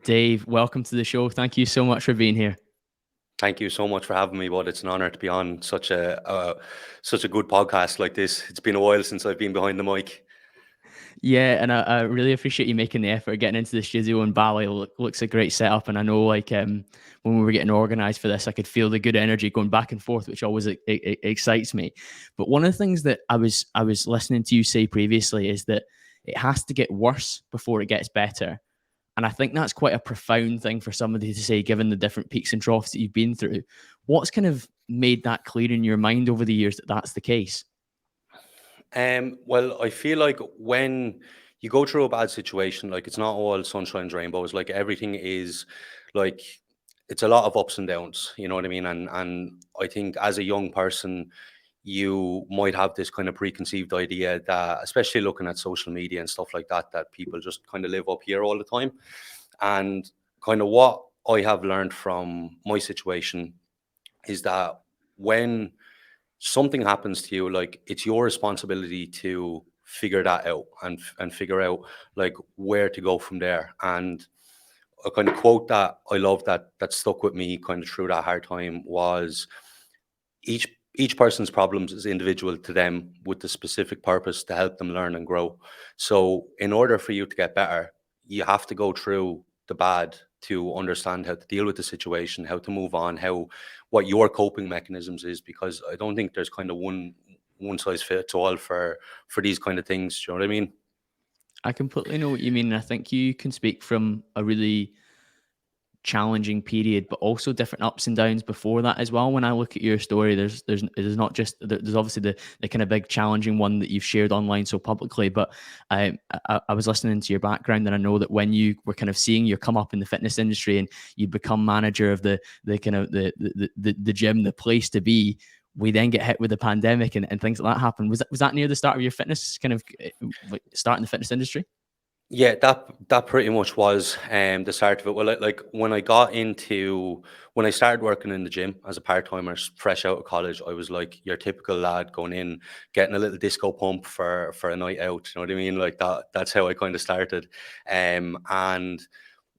Dave, welcome to the show. Thank you so much for being here. Thank you so much for having me, bud. It's an honor to be on such a good podcast like this. It's been a while since I've been behind the mic. Yeah, and I really appreciate you making the effort getting into the studio in Bali. Looks a great setup, and I know when we were getting organized for this, I could feel the good energy going back and forth, which always excites me. But one of the things that I was listening to you say previously is that it has to get worse before it gets better. And I think that's quite a profound thing for somebody to say, given the different peaks and troughs that you've been through. What's kind of made that clear in your mind over the years that that's the case? Well, I feel like when you go through a bad situation, like it's not all sunshine and rainbows. Like everything is like it's a lot of ups and downs. You know what I mean? And I think as a young person, you might have this kind of preconceived idea that, especially looking at social media and stuff like that, that people just kind of live up here all the time. And kind of what I have learned from my situation is that when something happens to you, like it's your responsibility to figure that out and figure out like where to go from there. And a kind of quote that I love that stuck with me kind of through that hard time was each person's problems is individual to them with the specific purpose to help them learn and grow. So in order for you to get better, you have to go through the bad to understand how to deal with the situation, how to move on, how what your coping mechanisms is, because I don't think there's kind of one size fits all for these kind of things. Do you know what I mean? I completely know what you mean. And I think you can speak from a really challenging period, but also different ups and downs before that as well. When I look at your story, there's not just there's obviously the kind of big challenging one that you've shared online so publicly, but I was listening to your background, and I know that when you were kind of seeing your come up in the fitness industry and you become manager of the kind of the gym, the place to be. We then get hit with the pandemic and things like that happen. Was that near the start of your fitness kind of like starting the fitness industry? Yeah, that pretty much was the start of it. Well, like when I got into when I started working in the gym as a part timer, fresh out of college, I was like your typical lad going in, getting a little disco pump for a night out. You know what I mean? Like that's how I kind of started. And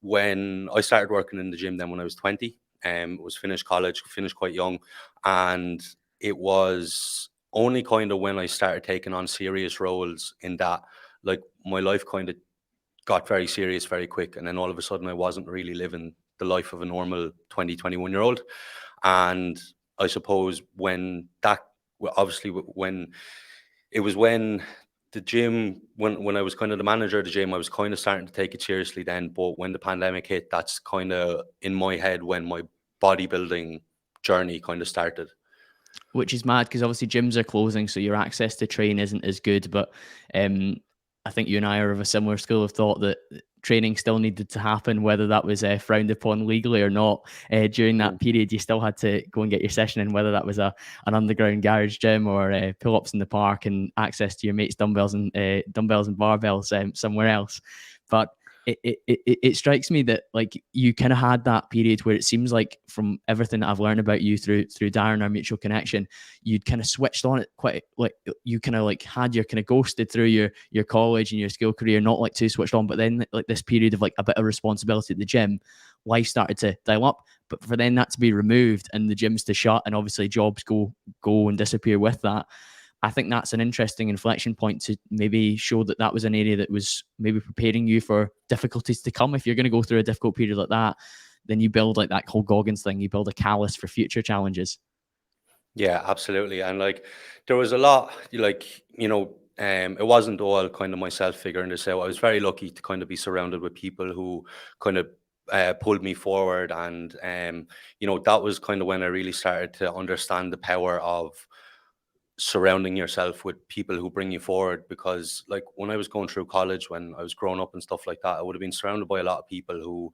when I started working in the gym, then when I was 20, was finished college, finished quite young, and it was only kind of when I started taking on serious roles in that, like my life kind of got very serious very quick, and then all of a sudden I wasn't really living the life of a normal 21 year old. And I suppose when that obviously when it was when the gym when I was kind of the manager of the gym, I was kind of starting to take it seriously then. But when the pandemic hit, that's kind of in my head when my bodybuilding journey kind of started. Which is mad because obviously gyms are closing, so your access to train isn't as good. But um, I think you and I are of a similar school of thought that training still needed to happen, whether that was frowned upon legally or not. During that period, you still had to go and get your session in, whether that was an underground garage gym or pull ups in the park and access to your mates' dumbbells and barbells somewhere else. But it strikes me that like you kind of had that period where it seems like from everything that I've learned about you through Darren, our mutual connection, you'd kind of switched on it quite like you kind of like had your kind of ghosted through your college and your school career, not like too switched on, but then like this period of like a bit of responsibility at the gym, life started to dial up. But for then that to be removed and the gyms to shut and obviously jobs go and disappear with that, I think that's an interesting inflection point to maybe show that that was an area that was maybe preparing you for difficulties to come. If you're going to go through a difficult period like that, then you build like that whole Goggins thing. You build a callus for future challenges. Yeah, absolutely. And like there was a lot like, it wasn't all kind of myself figuring this out. I was very lucky to kind of be surrounded with people who kind of pulled me forward. And that was kind of when I really started to understand the power of surrounding yourself with people who bring you forward. Because like when I was going through college, when I was growing up and stuff like that, I would have been surrounded by a lot of people who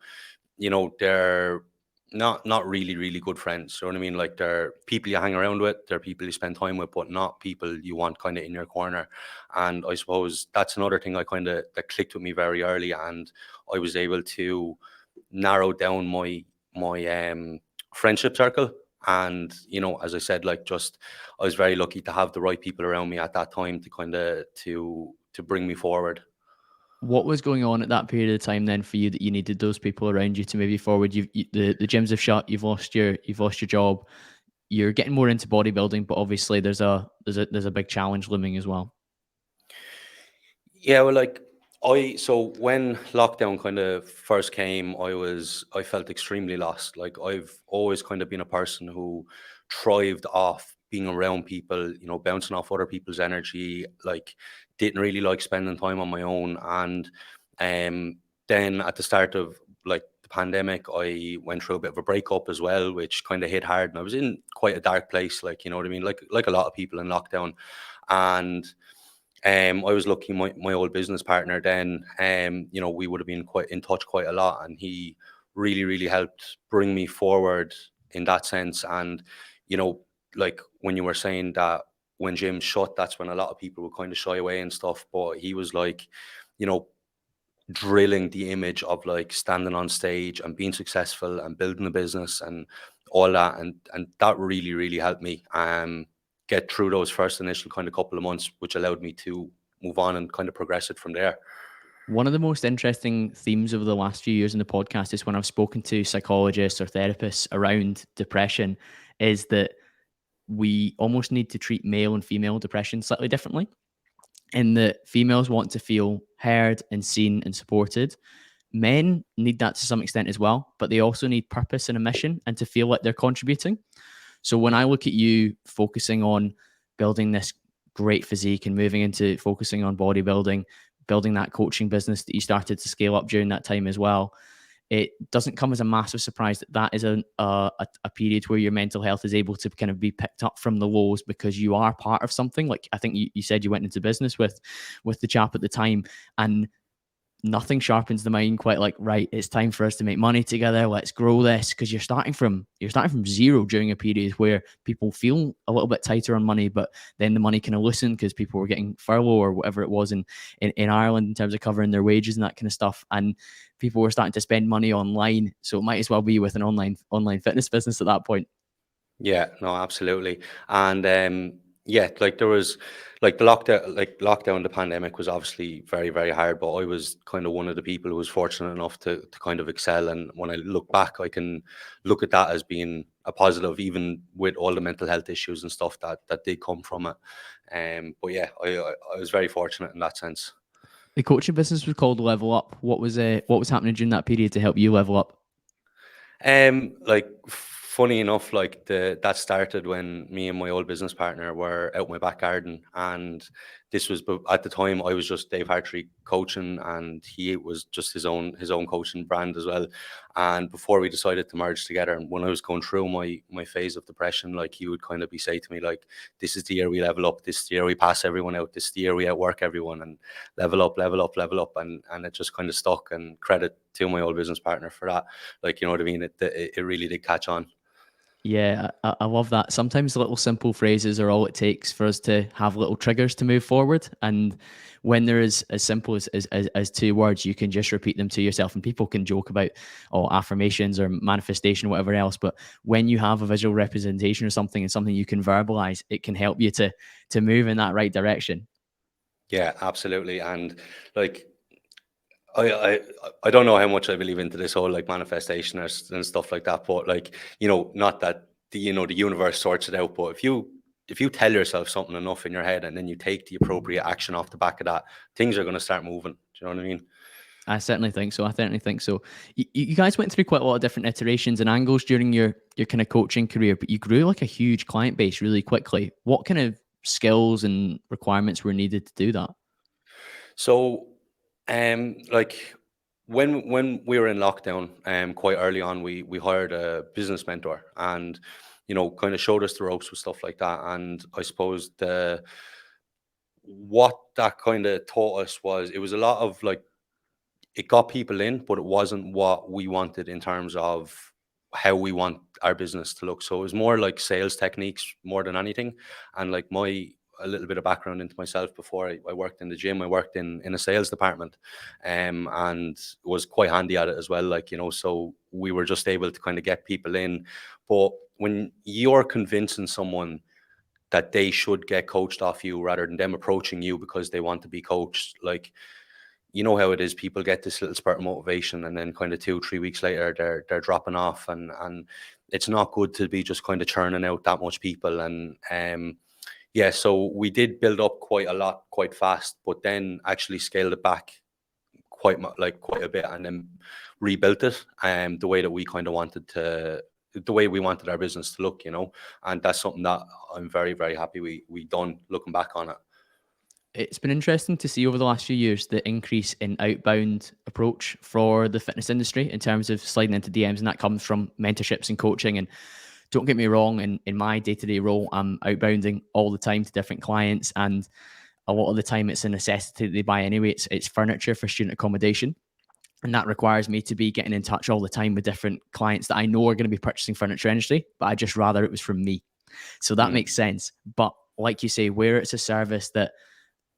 they're not really really good friends. You know what I mean? Like they're people you hang around with, they're people you spend time with, but not people you want kind of in your corner. And I suppose that's another thing I kind of that clicked with me very early, and I was able to narrow down my friendship circle. And as I said, like just I was very lucky to have the right people around me at that time to kind of to bring me forward. What was going on at that period of time then for you that you needed those people around you to maybe forward? The gyms have shut. You've lost your job. You're getting more into bodybuilding, but obviously there's a big challenge looming as well. Yeah, well, like so when lockdown kind of first came, I felt extremely lost. Like I've always kind of been a person who thrived off being around people, you know, bouncing off other people's energy, like didn't really like spending time on my own. And um then at the start of like the pandemic, I went through a bit of a breakup as well, which kind of hit hard. And I was in quite a dark place, like, you know what I mean? Like a lot of people in lockdown. And I was lucky my old business partner then, you know, we would have been quite in touch quite a lot, and he really helped bring me forward in that sense. And, you know, like when you were saying that when gyms shut, that's when a lot of people would kind of shy away and stuff. But he was like, you know, drilling the image of like standing on stage and being successful and building a business and all that, and that really helped me get through those first initial kind of couple of months, which allowed me to move on and kind of progress it from there. One of the most interesting themes over the last few years in the podcast is when I've spoken to psychologists or therapists around depression, is that we almost need to treat male and female depression slightly differently. In that females want to feel heard and seen and supported. Men need that to some extent as well, but they also need purpose and a mission and to feel like they're contributing. So when I look at you focusing on building this great physique and moving into focusing on bodybuilding, building that coaching business that you started to scale up during that time as well, it doesn't come as a massive surprise that that is a period where your mental health is able to kind of be picked up from the lows because you are part of something. Like I think you said you went into business with the chap at the time, and nothing sharpens the mind quite like, right, it's time for us to make money together, let's grow this, because you're starting from zero during a period where people feel a little bit tighter on money, but then the money kind of loosened because people were getting furlough or whatever it was in Ireland in terms of covering their wages and that kind of stuff, and people were starting to spend money online, so it might as well be with an online fitness business at that point. Yeah, no, absolutely. And yeah, like there was like the lockdown, the pandemic was obviously very hard, but I was kind of one of the people who was fortunate enough to kind of excel. And when I look back, I can look at that as being a positive, even with all the mental health issues and stuff that did come from it. But yeah, I was very fortunate in that sense. The coaching business was called Level Up. What was happening during that period to help you level up? Like funny enough, like the that started when me and my old business partner were out my back garden, and this was at the time I was just Dave Hartrey coaching, and he was just his own coaching brand as well. And before we decided to merge together, and when I was going through my phase of depression, like he would kind of be say to me like, "This is the year we level up. This is the year we pass everyone out. This is the year we outwork everyone, and level up," and it just kind of stuck. And credit to my old business partner for that. Like, you know what I mean? It really did catch on. Yeah, I love that. Sometimes little simple phrases are all it takes for us to have little triggers to move forward. And when there is as simple as two words, you can just repeat them to yourself. And people can joke about affirmations or manifestation, whatever else. But when you have a visual representation or something and something you can verbalize, it can help you to move in that right direction. Yeah, absolutely. And like I, I I don't know how much I believe into this whole like manifestation and stuff like that, but like, you know, not that the universe sorts it out, but if you tell yourself something enough in your head and then you take the appropriate action off the back of that, things are going to start moving. Do you know what I mean? I certainly think so. I certainly think so. You guys went through quite a lot of different iterations and angles during your kind of coaching career, but you grew like a huge client base really quickly. What kind of skills and requirements were needed to do that? So, like when we were in lockdown, quite early on, we hired a business mentor, and kind of showed us the ropes with stuff like that. And I suppose the what that kind of taught us was it was a lot of like it got people in, but it wasn't what we wanted in terms of how we want our business to look. So it was more like sales techniques more than anything. And like a little bit of background into myself before I worked in the gym, I worked in a sales department, and was quite handy at it as well. Like, so we were just able to kind of get people in. But when you're convincing someone that they should get coached off you rather than them approaching you because they want to be coached, like you know how it is. People get this little spurt of motivation, and then kind of 2-3 weeks later, they're dropping off, and it's not good to be just kind of churning out that much people. And yeah, so we did build up quite a lot quite fast, but then actually scaled it back quite a bit, and then rebuilt it the way that we kind of wanted to, the way we wanted our business to look, you know. And that's something that I'm very, very happy we done, looking back on it. It's been interesting to see over the last few years the increase in outbound approach for the fitness industry in terms of sliding into DMs, and that comes from mentorships and coaching. And don't get me wrong, in my day-to-day role, I'm outbounding all the time to different clients, and a lot of the time it's a necessity they buy anyway. It's furniture for student accommodation. And that requires me to be getting in touch all the time with different clients that I know are going to be purchasing furniture initially, but I just rather it was from me. So that makes sense. But like you say, where it's a service that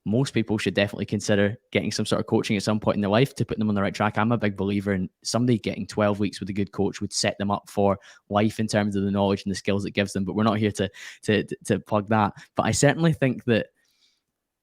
most people should definitely consider getting some sort of coaching at some point in their life to put them on the right track. I'm a big believer in somebody getting 12 weeks with a good coach would set them up for life in terms of the knowledge and the skills it gives them. But we're not here to plug that. But I certainly think that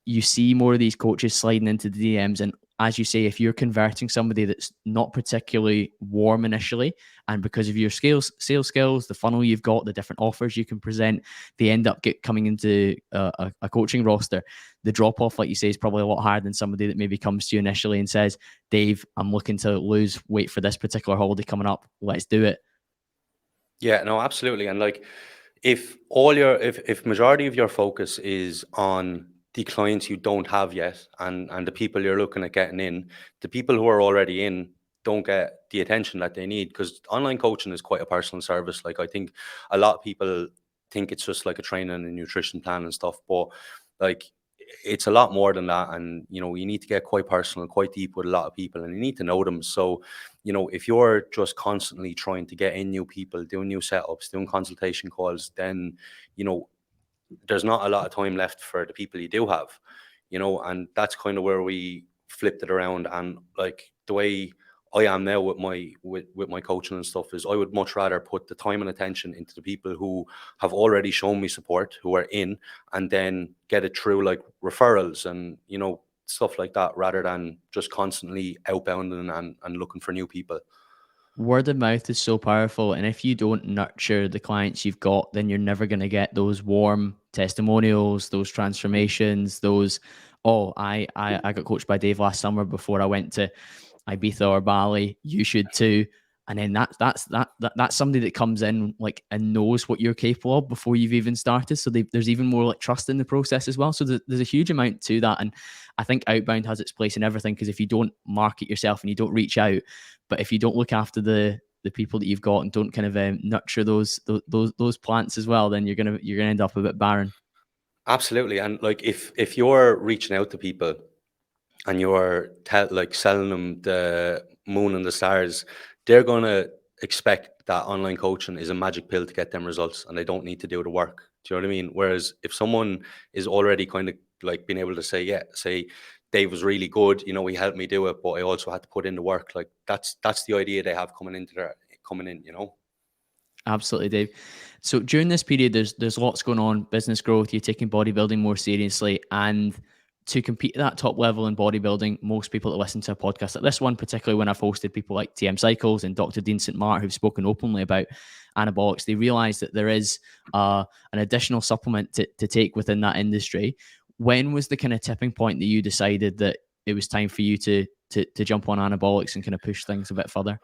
you see more of these coaches sliding into the DMs. And as you say, if you're converting somebody that's not particularly warm initially, and because of your sales skills, the funnel you've got, the different offers you can present, they end up coming into a coaching roster. The drop off, like you say, is probably a lot higher than somebody that maybe comes to you initially and says, Dave, I'm looking to lose weight for this particular holiday coming up. Let's do it. Yeah, no, absolutely. And like, if all your if majority of your focus is on the clients you don't have yet, and the people you're looking at getting in, the people who are already in don't get the attention that they need, because online coaching is quite a personal service. Like, I think a lot of people think it's just like a training and nutrition plan and stuff, but like, it's a lot more than that. And you know, you need to get quite personal, quite deep with a lot of people, and you need to know them. So you know, if you're just constantly trying to get in new people, doing new setups, doing consultation calls, then you know, there's not a lot of time left for the people you do have, you know. And that's kind of where we flipped it around. And like, the way I am now with my coaching and stuff is, I would much rather put the time and attention into the people who have already shown me support, who are in, and then get it through like referrals and, you know, stuff like that, rather than just constantly outbounding and looking for new people. Word of mouth is so powerful, and if you don't nurture the clients you've got, then you're never going to get those warm testimonials, those transformations, those, oh, I got coached by Dave last summer before I went to Ibiza or Bali, you should too. And then that's somebody that comes in like and knows what you're capable of before you've even started. So there's even more like trust in the process as well. So there's a huge amount to that. And I think outbound has its place in everything, because if you don't market yourself and you don't reach out, but if you don't look after the people that you've got and don't kind of nurture those plants as well, then you're gonna end up a bit barren. Absolutely. And like, if you're reaching out to people and you're like selling them the moon and the stars, they're gonna expect that online coaching is a magic pill to get them results, and they don't need to do the work. Do you know what I mean? Whereas if someone is already kind of like being able to say, yeah, say Dave was really good, you know, he helped me do it, but I also had to put in the work. Like, that's the idea they have coming in, you know. Absolutely, Dave. So during this period, there's lots going on, business growth, you're taking bodybuilding more seriously, and to compete at that top level in bodybuilding, most people that listen to a podcast like this one, particularly when I've hosted people like TM Cycles and Dr. Dean St. Mark, who've spoken openly about anabolics, they realize that there is an additional supplement to take within that industry. When was the kind of tipping point that you decided that it was time for you to jump on anabolics and kind of push things a bit further?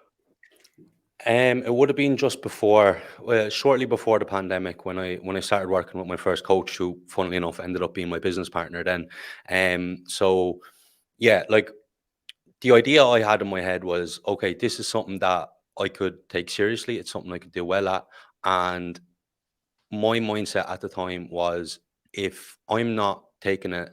It would have been just before, well, shortly before the pandemic, when I started working with my first coach, who, funnily enough, ended up being my business partner then. So yeah, like, the idea I had in my head was, okay, this is something that I could take seriously. It's something I could do well at. And my mindset at the time was, if I'm not taking it,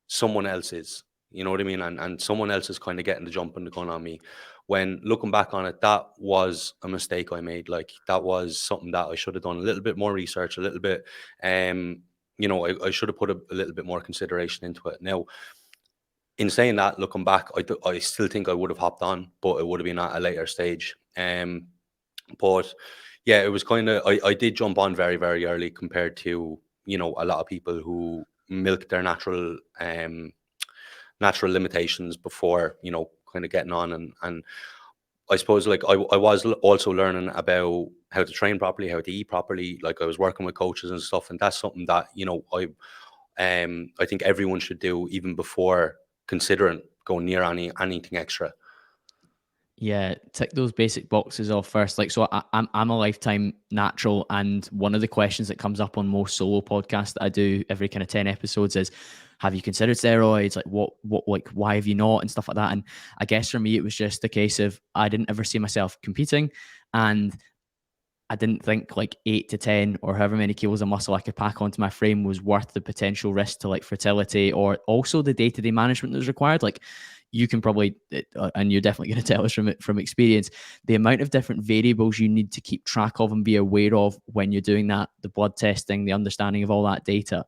someone else is. You know what I mean? And someone else is kind of getting the jump and the gun on me. When looking back on it, that was a mistake I made. Like, that was something that I should have done a little bit more research, a little bit, you know, I should have put a little bit more consideration into it. Now, in saying that, looking back, I still think I would have hopped on, but it would have been at a later stage. But yeah, it was kind of, I did jump on very, very early, compared to, you know, a lot of people who milk their natural natural limitations before, you know, kind of getting on. And I suppose like I was also learning about how to train properly, how to eat properly. Like I was working with coaches and stuff, and that's something that, you know, I think everyone should do even before considering going near anything extra. Yeah, tick those basic boxes off first. Like, so I'm a lifetime natural, and one of the questions that comes up on most solo podcasts that I do every kind of 10 episodes is, have you considered steroids? Like, like, why have you not, and stuff like that. And I guess for me, it was just a case of I didn't ever see myself competing, and I didn't think like 8 to 10 or however many kilos of muscle I could pack onto my frame was worth the potential risk to like fertility, or also the day-to-day management that was required. Like, you can probably, and you're definitely going to tell us from experience, the amount of different variables you need to keep track of and be aware of when you're doing that, the blood testing, the understanding of all that data.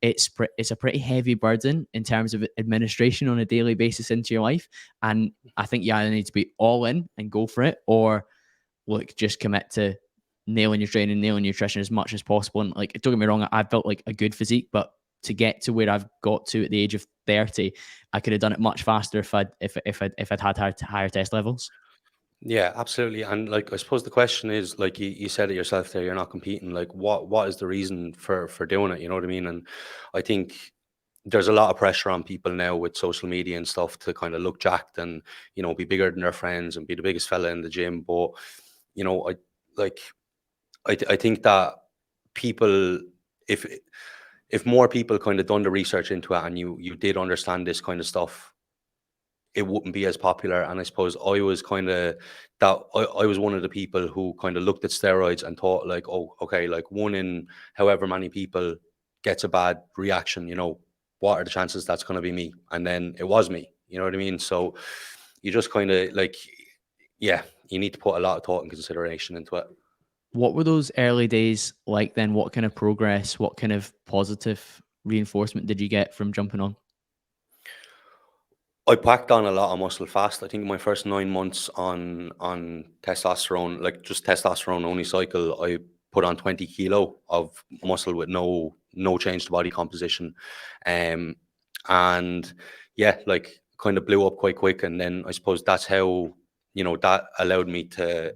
It's a pretty heavy burden in terms of administration on a daily basis into your life. And I think you either need to be all in and go for it, or look, just commit to nailing your training, nailing nutrition as much as possible. And like, don't get me wrong, I've built like a good physique, but to get to where I've got to at the age of 30, I could have done it much faster if I'd had higher test levels. Yeah, absolutely. And like I suppose the question is, like you said it yourself there, you're not competing. Like what is the reason for doing it? You know what I mean? And I think there's a lot of pressure on people now with social media and stuff to kind of look jacked and, you know, be bigger than their friends and be the biggest fella in the gym. But, you know, like I think that people, if if more people kind of done the research into it and you did understand this kind of stuff, it wouldn't be as popular. And I suppose I was kind of I was one of the people who kind of looked at steroids and thought like, oh, okay, like one in however many people gets a bad reaction, you know, what are the chances that's going to be me? And then it was me, you know what I mean? So you just kind of like, yeah, you need to put a lot of thought and consideration into it. What were those early days like then? What kind of progress, what kind of positive reinforcement did you get from jumping on? I packed on a lot of muscle fast. I think my first 9 months on testosterone, like just testosterone only cycle, I put on 20 kilo of muscle with no change to body composition. Um and yeah, like kind of blew up quite quick. And then I suppose that's how, you know, that allowed me to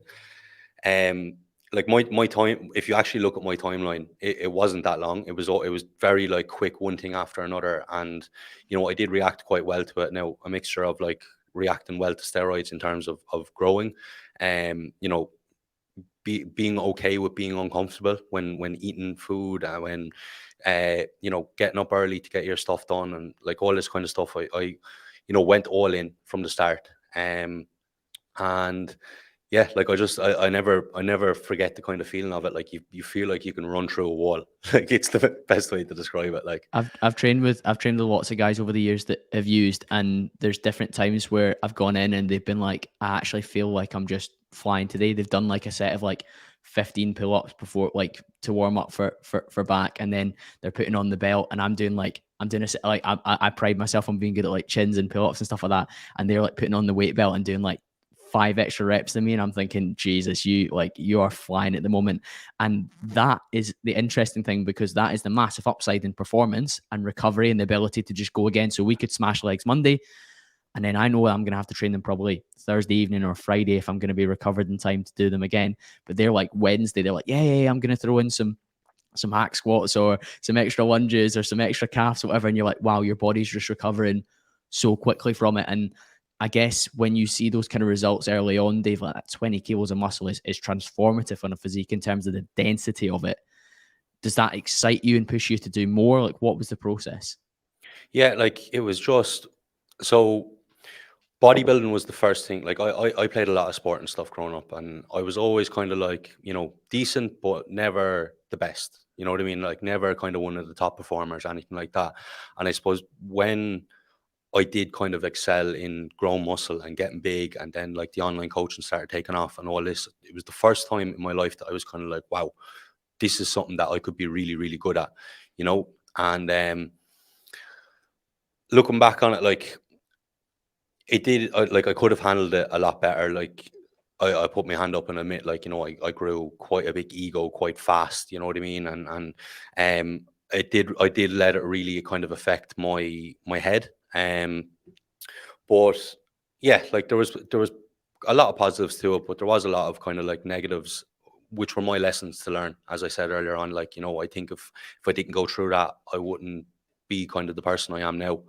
um like my time, if you actually look at my timeline, it wasn't that long. It was very like quick, one thing after another. And you know, I did react quite well to it. Now, a mixture of like reacting well to steroids in terms of growing, you know, being okay with being uncomfortable when eating food, and when you know, getting up early to get your stuff done, and like all this kind of stuff. I you know, went all in from the start. And yeah, like I never forget the kind of feeling of it. Like you feel like you can run through a wall. Like it's the best way to describe it. Like I've trained with lots of guys over the years that have used, and there's different times where I've gone in and they've been like, I actually feel like I'm just flying today. They've done like a set of like 15 pull-ups before, like to warm up for back, and then they're putting on the belt, and I'm doing a like I pride myself on being good at like chins and pull-ups and stuff like that, and they're like putting on the weight belt and doing like 5 extra reps than me, and I'm thinking, Jesus, you are flying at the moment. And that is the interesting thing, because that is the massive upside in performance and recovery and the ability to just go again. So we could smash legs Monday, and then I know I'm going to have to train them probably Thursday evening or Friday if I'm going to be recovered in time to do them again. But they're like Wednesday, they're like, yeah, I'm going to throw in some hack squats or some extra lunges or some extra calves or whatever. And you're like, wow, your body's just recovering so quickly from it. And I guess when you see those kind of results early on, Dave, like that 20 kilos of muscle is transformative on a physique in terms of the density of it. Does that excite you and push you to do more? Like, what was the process? yeah, like it was just so bodybuilding was the first thing. Like I played a lot of sport and stuff growing up, and I was always kind of like, you know, decent but never the best. You know what I mean? Like never kind of one of the top performers, anything like that. And I suppose when I did kind of excel in growing muscle and getting big, and then like the online coaching started taking off and all this, it was the first time in my life that I was kind of like, wow, this is something that I could be really, really good at, you know? And looking back on it, like it did, like I could have handled it a lot better. Like I put my hand up and admit, like, you know, I grew quite a big ego quite fast, you know what I mean? And I did let it really kind of affect my head. Um, but yeah, like there was a lot of positives to it, but there was a lot of kind of like negatives, which were my lessons to learn. As I said earlier on, like, I think if I didn't go through that, I wouldn't be kind of the person I am now.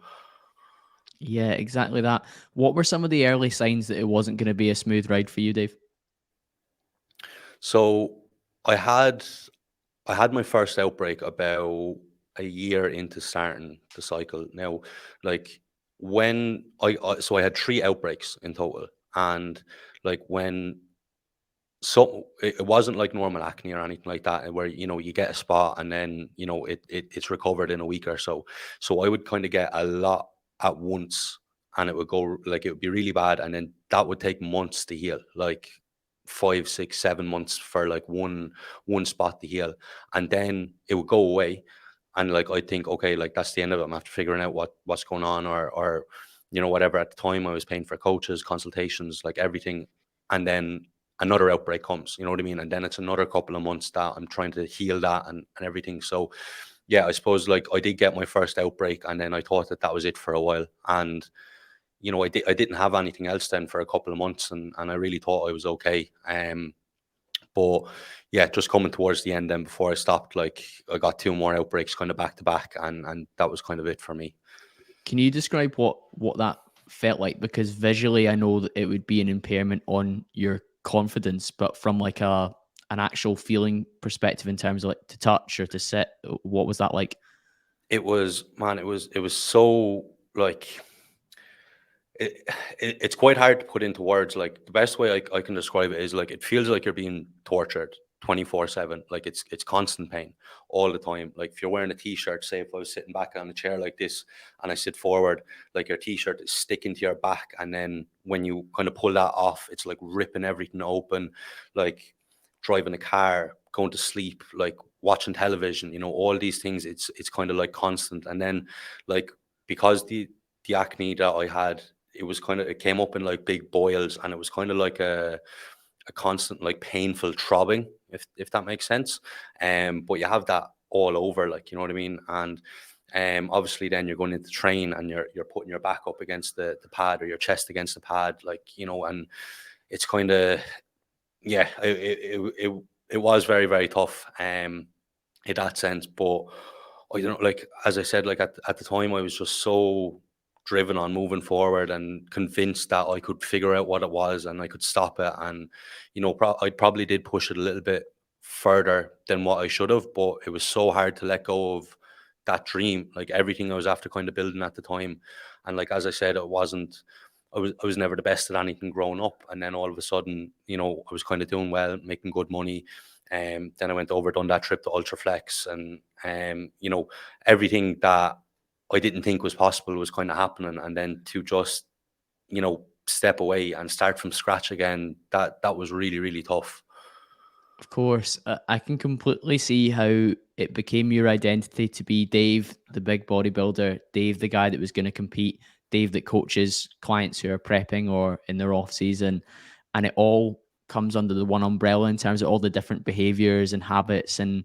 Yeah, exactly that. What were some of the early signs that it wasn't going to be a smooth ride for you, Dave? So I had I had my first outbreak about a year into starting the cycle. Now, like when so I had three outbreaks in total, and like when so it wasn't like normal acne or anything like that, where you get a spot and then it's recovered in a week or so. So I would kind of get a lot at once, and it would go like it would be really bad, and then that would take months to heal, like 5, 6, 7 months for like one spot to heal, and then it would go away, and like I think, okay, like that's the end of it. I'm after figuring out what's going on, or whatever. At the time, I was paying for coaches, consultations, like everything, and then another outbreak comes, you know what I mean? And then it's another couple of months that I'm trying to heal that and everything. So yeah, I suppose like I did get my first outbreak, and then I thought that was it for a while. And I didn't have anything else then for a couple of months, and I really thought I was okay. But yeah, just coming towards the end then before I stopped, like I got two more outbreaks kind of back to back, and that was kind of it for me. Can you describe what that felt like? Because visually, I know that it would be an impairment on your confidence, but from like an actual feeling perspective, in terms of like to touch or to sit, what was that like? It was, man, it was so like it, it's quite hard to put into words. Like the best way I can describe it is like it feels like you're being tortured 24/7. Like it's constant pain all the time. Like if you're wearing a t-shirt, say if I was sitting back on a chair like this and I sit forward, like your t-shirt is sticking to your back, and then when you kind of pull that off, it's like ripping everything open. Like driving a car, going to sleep, like watching television, all these things, it's kind of like constant. And then like because the acne that I had, it came up in like big boils, and it was kind of like a constant like painful throbbing, if that makes sense. But you have that all over, like, you know what I mean? And obviously then you're going into train, and you're putting your back up against the pad, or your chest against the pad, like, and it's kind of, yeah, it was very, very tough in that sense. But I don't know, like as I said, like at the time I was just so driven on moving forward and convinced that I could figure out what it was and I could stop it. And I probably did push it a little bit further than what I should have, but it was so hard to let go of that dream, like everything I was after kind of building at the time. And like as I said, I was never the best at anything growing up, and then all of a sudden, I was kind of doing well, making good money. Then I went over, done that trip to Ultraflex, and everything that I didn't think was possible was kind of happening. And then to just step away and start from scratch again, that was really, really tough. Of course, I can completely see how it became your identity to be Dave, the big bodybuilder, Dave, the guy that was going to compete, Dave that coaches clients who are prepping or in their off season, and it all comes under the one umbrella in terms of all the different behaviors and habits and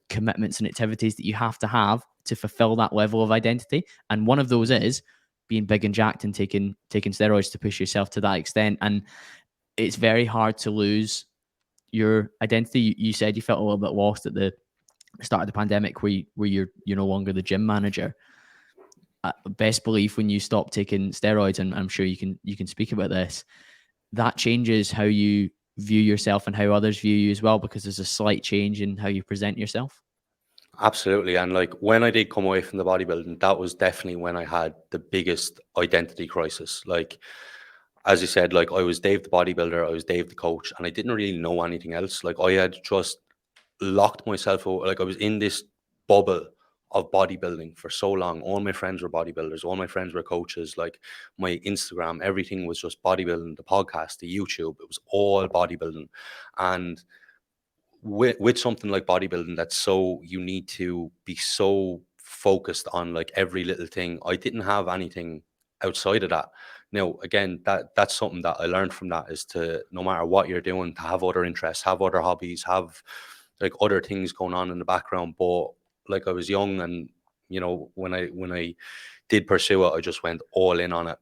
commitments and activities that you have to fulfill that level of identity. And one of those is being big and jacked and taking steroids to push yourself to that extent. And it's very hard to lose your identity. You said you felt a little bit lost at the start of the pandemic, where you're no longer the gym manager. Best belief when you stop taking steroids, and I'm sure you can speak about this, that changes how you view yourself and how others view you as well, because there's a slight change in how you present yourself. Absolutely. And like when I did come away from the bodybuilding, that was definitely when I had the biggest identity crisis. Like, as you said, like I was Dave the bodybuilder, I was Dave the coach, and I didn't really know anything else. Like I had just locked myself out. Like I was in this bubble of bodybuilding for so long. All my friends were bodybuilders, all my friends were coaches. Like my Instagram, everything was just bodybuilding, the podcast, the YouTube, it was all bodybuilding. And with something like bodybuilding, that's so, you need to be so focused on like every little thing. I didn't have anything outside of that. Now again, that's something that I learned from that, is to, no matter what you're doing, to have other interests, have other hobbies, have like other things going on in the background. But like I was young, and when I did pursue it, I just went all in on it.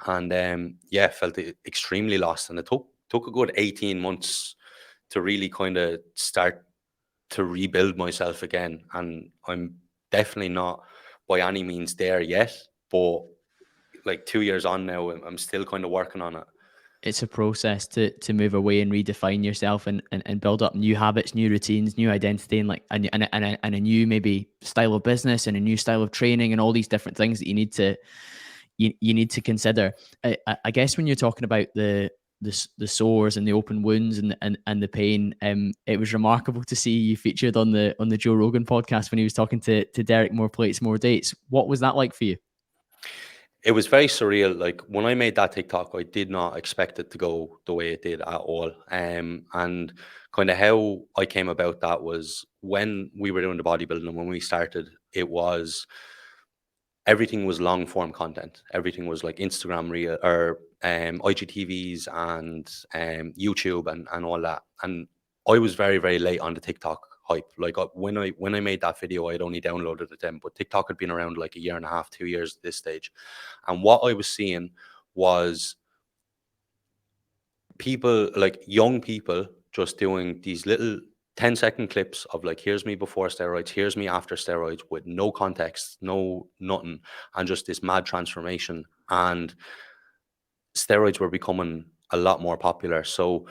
And yeah, felt extremely lost. And it took a good 18 months to really kind of start to rebuild myself again. And I'm definitely not by any means there yet, but like 2 years on now, I'm still kind of working on it. It's a process to move away and redefine yourself, and build up new habits, new routines, new identity, and like and a new maybe style of business and a new style of training and all these different things that you need to consider. I guess when you're talking about the sores and the open wounds and the pain, it was remarkable to see you featured on the Joe Rogan podcast when he was talking to Derek More Plates, More Dates. What was that like for you? It was very surreal. Like when I made that TikTok, I did not expect it to go the way it did at all. And kind of how I came about that was when we were doing the bodybuilding and when we started, it was everything was long form content. Everything was like Instagram reel or IGTVs and YouTube and all that. And I was very, very late on the TikTok hype. Like when I made that video, I had only downloaded it then, but TikTok had been around like a year and a half, 2 years at this stage. And what I was seeing was people, like young people, just doing these little 10-second clips of like, here's me before steroids, here's me after steroids, with no context, no nothing, and just this mad transformation. And steroids were becoming a lot more popular. So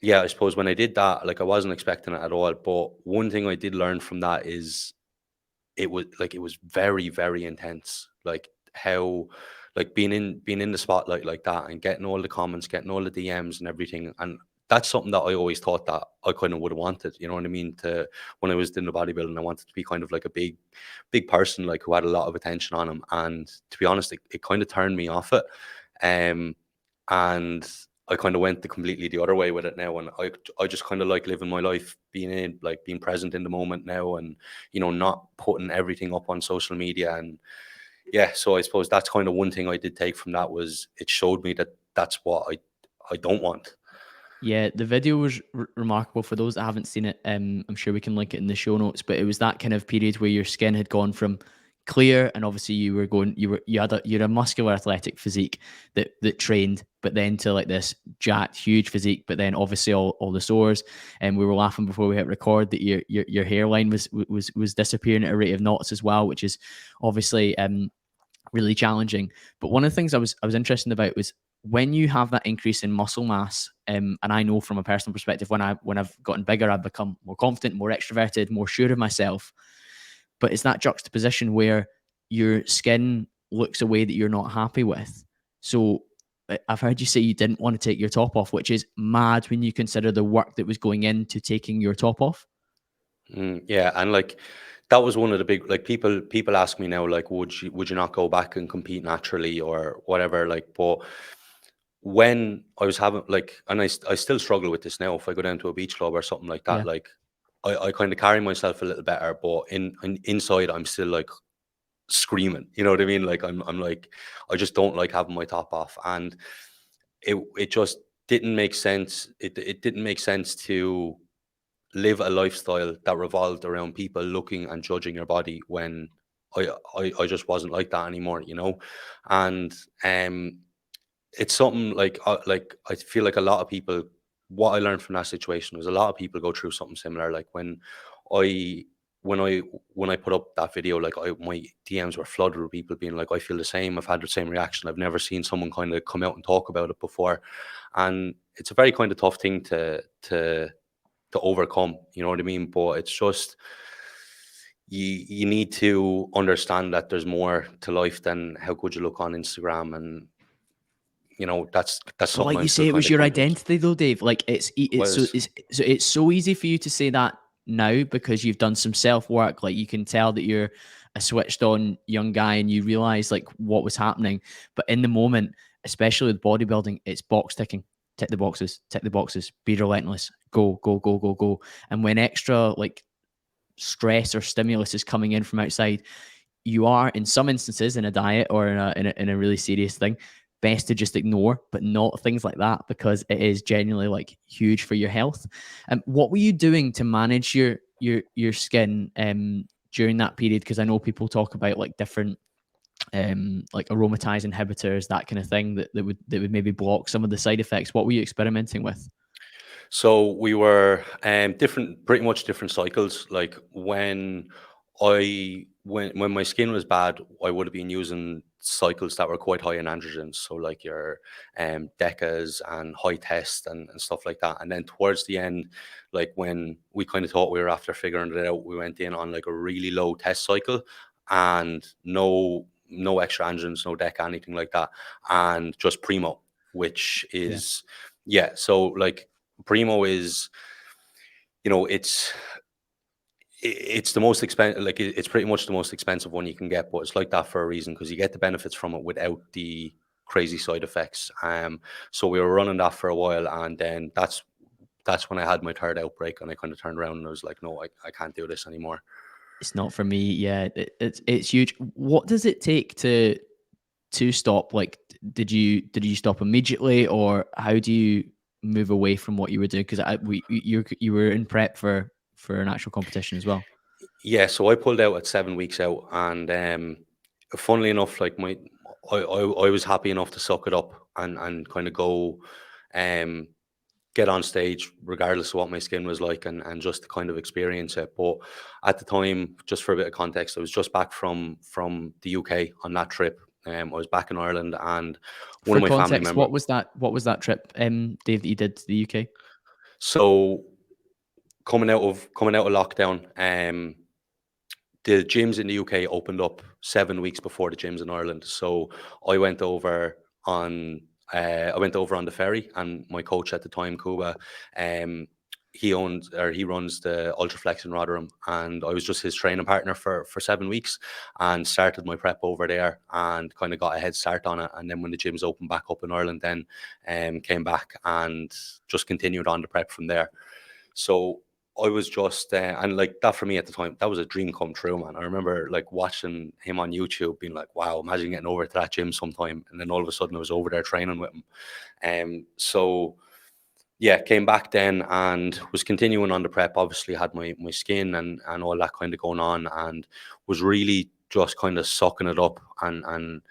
yeah, I suppose when I did that, like I wasn't expecting it at all. But one thing I did learn from that is it was very, very intense. Like how like being in the spotlight like that and getting all the comments, getting all the DMs and everything. And that's something that I always thought that I kind of would have wanted, you know what I mean? To when I was doing the bodybuilding, I wanted to be kind of like a big person, like who had a lot of attention on him. And to be honest, it kind of turned me off it. Um and I kind of went the completely the other way with it now. And I just kind of like living my life, being present in the moment now, and not putting everything up on social media. And yeah, so I suppose that's kind of one thing I did take from that, was it showed me that that's what I don't want. Yeah, the video was remarkable. For those that haven't seen it, I'm sure we can link it in the show notes. But it was that kind of period where your skin had gone from clear, and obviously you had a muscular, athletic physique that trained, but then to like this jacked, huge physique. But then obviously all the sores, and we were laughing before we hit record that your hairline was disappearing at a rate of knots as well, which is obviously really challenging. But one of the things I was interested about was when you have that increase in muscle mass, and I know from a personal perspective, when I've gotten bigger, I've become more confident, more extroverted, more sure of myself. But it's that juxtaposition where your skin looks a way that you're not happy with. So I've heard you say you didn't want to take your top off, which is mad when you consider the work that was going into taking your top off. Yeah, and like that was one of the big, like, people ask me now, like, would you not go back and compete naturally or whatever, like. But when I was having like, and I still struggle with this now, if I go down to a beach club or something like that, Yeah. like I kind of carry myself a little better, but inside I'm still like screaming, you know what I mean? Like I'm like, I just don't like having my top off. And it just didn't make sense. It didn't make sense to live a lifestyle that revolved around people looking and judging your body when I just wasn't like that anymore, you know. And it's something like I feel like a lot of people, what I learned from that situation was a lot of people go through something similar. Like I when I put up that video, like my DMs were flooded with people being like, I feel the same, I've had the same reaction, I've never seen someone kind of come out and talk about it before. And it's a very kind of tough thing to overcome, you know what I mean? But it's just you need to understand that there's more to life than how good you look on Instagram. And that's But something like I'm you still say, it kind was of your coming to. identity though, Dave. Like Was it's so easy for you to say that now because you've done some self work. Like you can tell that you're a switched on young guy and you realize like what was happening. But in the moment, especially with bodybuilding, it's box ticking. Tick the boxes, be relentless, go, go, go, go, go. And when extra like stress or stimulus is coming in from outside, you are in some instances in a diet or in a really serious thing best to just ignore, but not things like that, because it is genuinely like huge for your health. And what were you doing to manage your skin during that period? Because I know people talk about like different like aromatase inhibitors, that kind of thing, that would maybe block some of the side effects? What were you experimenting with? So we were pretty much different cycles. Like when my skin was bad, I would have been using cycles that were quite high in androgens. So like your decas and high test and stuff like that. And then towards the end, like when we kind of thought we were after figuring it out, we went in on like a really low test cycle and no extra androgens, no deca, anything like that, and just primo, which Yeah. is yeah. So like Primo is, you know, it's the most expensive. Like it's pretty much the most expensive one you can get, but it's like that for a reason because you get the benefits from it without the crazy side effects. So we were running that for a while, and then that's when I had my third outbreak, and I kind of turned around and I was like, no, I can't do this anymore. It's not for me. Yeah, it's huge. What does it take to stop? Like, did you stop immediately, or how do you move away from what you were doing? Because you were in prep for an actual competition as well. Yeah, so I pulled out at 7 weeks out, and funnily enough, like I was happy enough to suck it up and kind of go, um, get on stage regardless of what my skin was like, and just to kind of experience it. But at the time, just for a bit of context, I was just back from the UK on that trip. I was back in Ireland, and one For of my family context, members. what was that trip, Dave, that you did to the UK? So coming out of lockdown, the gyms in the UK opened up 7 weeks before the gyms in Ireland. So I went over on I went over on the ferry, and my coach at the time, Kuba, um, he runs the Ultraflex in Rotherham, and I was just his training partner for 7 weeks, and started my prep over there, and kind of got a head start on it. And then when the gyms opened back up in Ireland, then came back and just continued on the prep from there. So I was just, and like that for me at the time, that was a dream come true, man. I remember like watching him on YouTube, being like, wow, imagine getting over to that gym sometime. And then all of a sudden I was over there training with him. So yeah, came back then and was continuing on the prep. Obviously had my skin and all that kind of going on, and was really just kind of sucking it up and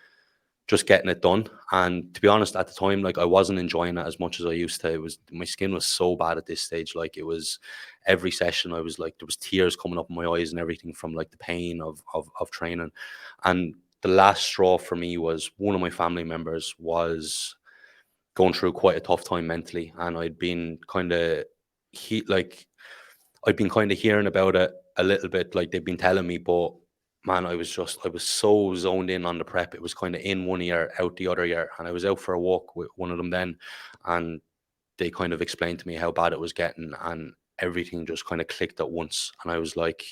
just getting it done. And to be honest, at the time, like I wasn't enjoying it as much as I used to. It was My skin was so bad at this stage. Like it was every session, I was like there was tears coming up in my eyes and everything from like the pain of training. And the last straw for me was one of my family members was going through quite a tough time mentally, and like I'd been kind of hearing about it a little bit, like they've been telling me, but man, I was so zoned in on the prep. It was kind of in one ear, out the other ear. And I was out for a walk with one of them then, and they kind of explained to me how bad it was getting, and everything just kind of clicked at once. And I was like,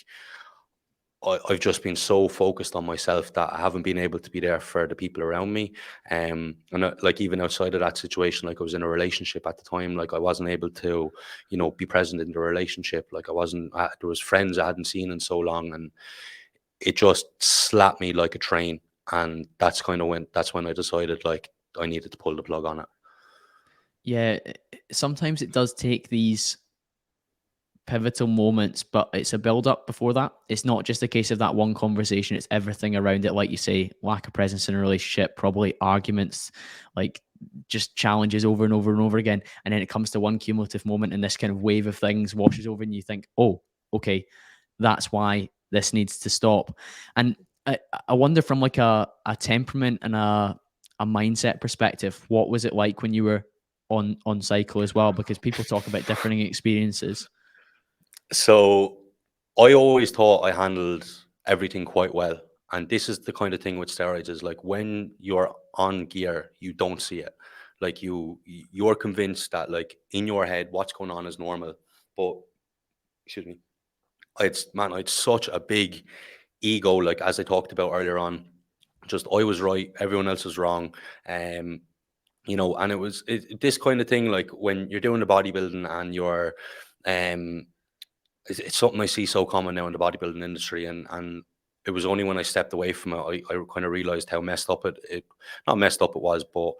I've just been so focused on myself that I haven't been able to be there for the people around me. Like even outside of that situation, like I was in a relationship at the time, like I wasn't able to, be present in the relationship. Like there was friends I hadn't seen in so long, and it just slapped me like a train. And that's when I decided like I needed to pull the plug on it. Yeah, sometimes it does take these pivotal moments, but it's a build up before that. It's not just a case of that one conversation, it's everything around it. Like you say, lack of presence in a relationship, probably arguments, like just challenges over and over and over again. And then it comes to one cumulative moment, and this kind of wave of things washes over, and you think, oh, okay, that's why this needs to stop. And I wonder from like a temperament and a mindset perspective, what was it like when you were on cycle as well? Because people talk about differing experiences. So I always thought I handled everything quite well. And this is the kind of thing with steroids is like when you're on gear, you don't see it. Like you're convinced that like in your head what's going on is normal. But excuse me, I had such a big ego, like as I talked about earlier on. Just I was right, everyone else was wrong. Um, and this kind of thing, like when you're doing the bodybuilding and you're um it's something I see so common now in the bodybuilding industry, and it was only when I stepped away from it I kind of realized how messed up it not messed up it was, but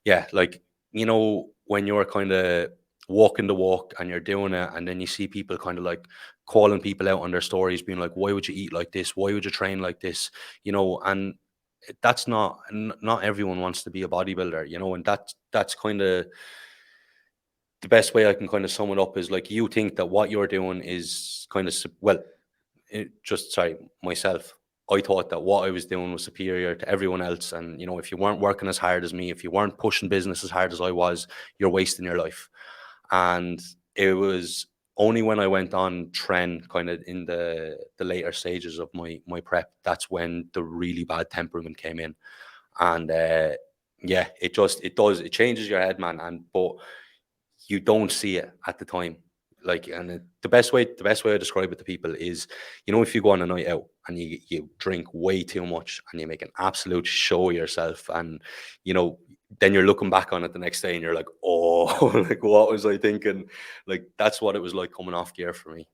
yeah, like when you're kind of walking the walk and you're doing it, and then you see people kind of like calling people out on their stories, being like, "Why would you eat like this? Why would you train like this?" And that's not everyone wants to be a bodybuilder, you know, and that's kind of the best way I can kind of sum it up is like you think that what you're doing is kind of well, just sorry, myself. I thought that what I was doing was superior to everyone else, and you know, if you weren't working as hard as me, if you weren't pushing business as hard as I was, you're wasting your life. And it was only when I went on trend, kind of in the later stages of my prep, that's when the really bad temperament came in, and yeah, it changes your head, man. And but you don't see it at the time. Like, and the best way I describe it to people is, you know, if you go on a night out and you drink way too much and you make an absolute show of yourself, and you know, then you're looking back on it the next day and you're like, oh, like what was I thinking? Like that's what it was like coming off gear for me.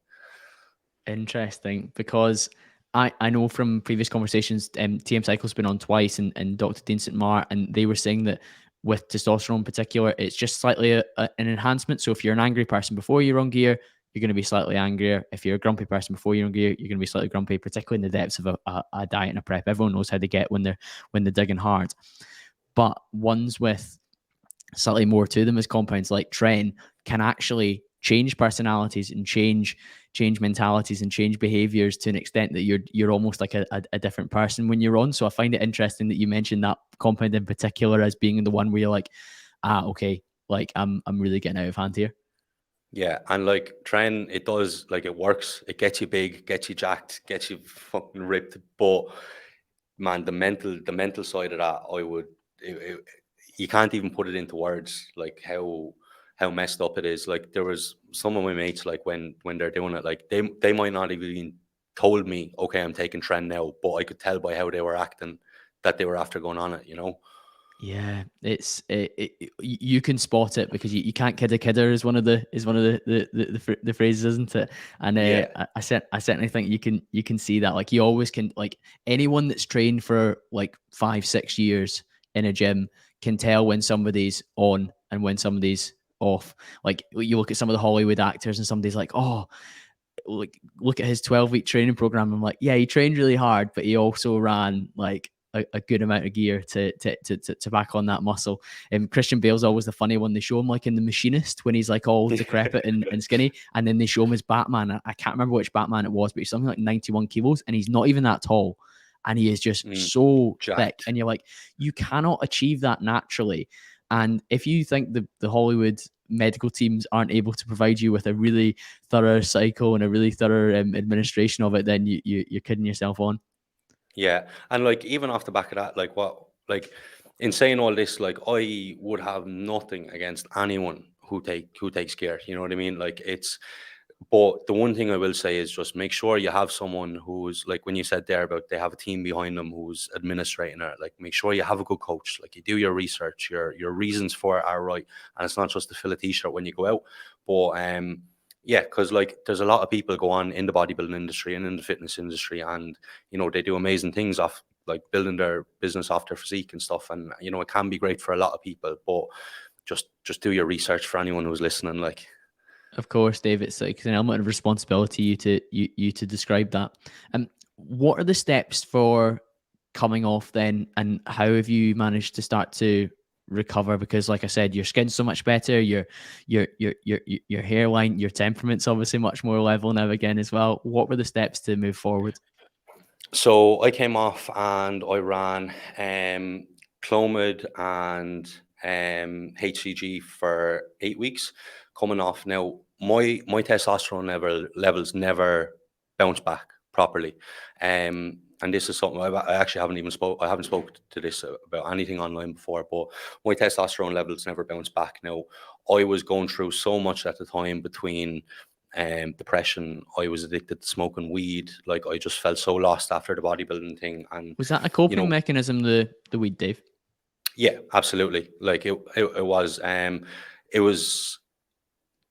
Interesting, because I know from previous conversations, TM Cycle's been on twice, and Dr. Dean St. Mar, and they were saying that with testosterone in particular, it's just slightly an enhancement. So if you're an angry person before you're on gear, you're going to be slightly angrier. If you're a grumpy person before you're on gear, you're going to be slightly grumpy, particularly in the depths of a diet and a prep. Everyone knows how they get when they're digging hard. But ones with slightly more to them as compounds like Tren can actually change personalities and change mentalities and change behaviors to an extent that you're almost like a different person when you're on. So I find it interesting that you mentioned that compound in particular as being the one where you're like, okay, like I'm really getting out of hand here. Yeah, and like trend, it does, like it works. It gets you big, gets you jacked, gets you fucking ripped. But man, the mental side of that, you can't even put it into words, like how messed up it is. Like there was some of my mates, like when they're doing it, like they might not have even told me, okay, I'm taking trend now, but I could tell by how they were acting that they were after going on it, you know. Yeah, you can spot it because you can't kid a kidder is one of the phrases, isn't it? And Yeah. I certainly think you can see that. Like you always can, like anyone that's trained for like 5-6 years in a gym can tell when somebody's on and when somebody's off. Like you look at some of the Hollywood actors and somebody's like, oh, like look at his 12-week training program. I'm like, yeah, he trained really hard, but he also ran like a good amount of gear to back on that muscle. And Christian Bale's always the funny one. They show him like in The Machinist when he's like all decrepit and skinny, and then they show him as Batman. I can't remember which Batman it was, but he's something like 91 kilos, and he's not even that tall, and he is just so thick. Jacked. And you're like, you cannot achieve that naturally. And if you think the Hollywood medical teams aren't able to provide you with a really thorough cycle and a really thorough administration of it, then you're kidding yourself on. Yeah, and like even off the back of that, like in saying all this, like I would have nothing against anyone who takes care. You know what I mean? Like it's, but the one thing I will say is just make sure you have someone who's like when you said there about they have a team behind them who's administrating it. Like make sure you have a good coach. Like you do your research, your reasons for it are right, and it's not just to fill a t-shirt when you go out, but yeah, because like there's a lot of people go on in the bodybuilding industry and in the fitness industry, and you know they do amazing things off like building their business off their physique and stuff, and you know it can be great for a lot of people, but just do your research for anyone who's listening. Like, Of course, Dave, it's like an element of responsibility you to describe that. What are the steps for coming off then, and how have you managed to start to recover? Because, like I said, your skin's so much better, your hairline, your temperament's obviously much more level now again as well. What were the steps to move forward? so I came off and I ran Clomid and HCG for 8 weeks. Coming off now, my testosterone levels never bounce back properly. And this is something I actually haven't even spoke. I haven't spoke to this about anything online before, but my testosterone levels never bounce back. Now, I was going through so much at the time between depression. I was addicted to smoking weed. Like I just felt so lost after the bodybuilding thing, and Was that a you coping know, mechanism, the weed, Dave? yeah, absolutely. Like it was. It was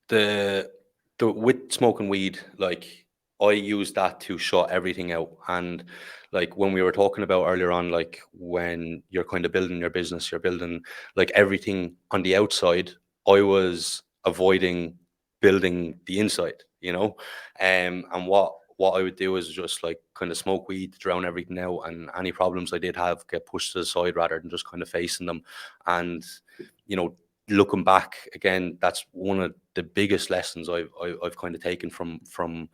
the with smoking weed. Like I used that to shut everything out, and like when we were talking about earlier on, like when you're kind of building your business, you're building like everything on the outside. I was avoiding building the inside, you know, and what I would do is just like kind of smoke weed to drown everything out, and any problems I did have get pushed to the side rather than just kind of facing them. And you know, looking back again, that's one of the biggest lessons I've kind of taken from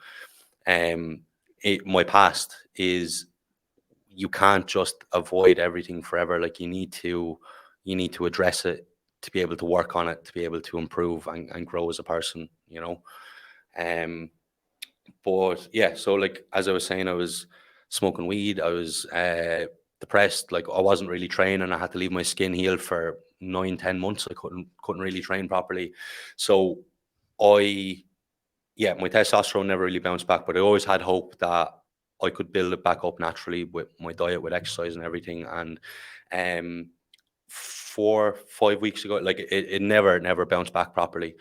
my past is you can't just avoid everything forever. Like you need to address it to be able to work on it, to be able to improve and grow as a person, you know. Um, but yeah, so like as I was saying, I was smoking weed, I was depressed, like I wasn't really training, I had to leave my skin healed for 9, 10 months. I couldn't really train properly. So I yeah, my testosterone never really bounced back, but I always had hope that I could build it back up naturally with my diet, with exercise and everything. And 4, 5 weeks ago, like it never bounced back properly.